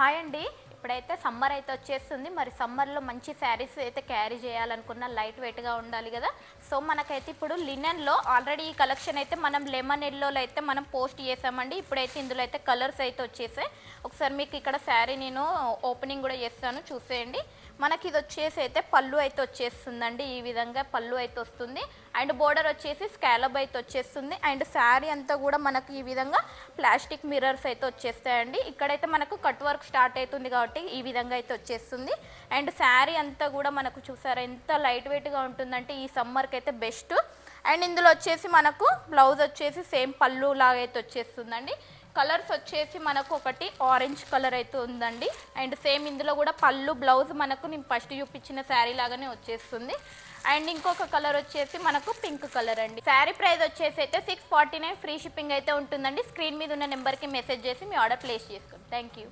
Hi అండి. ఇప్పుడైతే summer అయితే వచ్చేస్తుంది. మరి సమ్మర్లో మంచి శారీస్ అయితే క్యారీ చేయాలనుకున్న లైట్ వెయిట్గా ఉండాలి కదా. సో మనకైతే ఇప్పుడు లినెన్లో ఆల్రెడీ ఈ కలెక్షన్ అయితే మనం లెమన్ ఎల్లోలో అయితే మనం పోస్ట్ చేసామండి. ఇప్పుడైతే ఇందులో అయితే కలర్స్ అయితే వచ్చేసాయి. ఒకసారి మీకు ఇక్కడ శారీ నేను ఓపెనింగ్ కూడా చేస్తాను, చూసేయండి. మనకి ఇది వచ్చేసి అయితే పళ్ళు అయితే వచ్చేస్తుందండి. ఈ విధంగా పళ్ళు అయితే వస్తుంది. అండ్ బోర్డర్ వచ్చేసి స్కాలప్ అయితే వచ్చేస్తుంది. అండ్ శారీ అంతా కూడా మనకు ఈ విధంగా ప్లాస్టిక్ మిర్రర్స్ అయితే వచ్చేస్తాయండి. ఇక్కడైతే మనకు కట్ వర్క్ స్టార్ట్ అవుతుంది కాబట్టి ఈ విధంగా అయితే వచ్చేస్తుంది. అండ్ శారీ అంతా కూడా మనకు చూసారా ఎంత లైట్ వెయిట్గా ఉంటుందంటే ఈ సమ్మర్కి అయితే బెస్ట్. అండ్ ఇందులో వచ్చేసి మనకు బ్లౌజ్ వచ్చేసి సేమ్ పళ్ళు లాగా అయితే వచ్చేస్తుందండి. కలర్స్ వచ్చేసి మనకు ఒకటి ఆరెంజ్ కలర్ అయితే ఉందండి. అండ్ సేమ్ ఇందులో కూడా పళ్ళు బ్లౌజ్ మనకు నేను ఫస్ట్ చూపించిన శారీ లాగానే వచ్చేస్తుంది. అండ్ ఇంకొక కలర్ వచ్చేసి మనకు పింక్ కలర్ అండి. శారీ ప్రైస్ వచ్చేసి అయితే 649, ఫ్రీ షిప్పింగ్ అయితే ఉంటుందండి. స్క్రీన్ మీద ఉన్న నెంబర్కి మెసేజ్ చేసి మీ ఆర్డర్ ప్లేస్ చేసుకోండి. Thank you.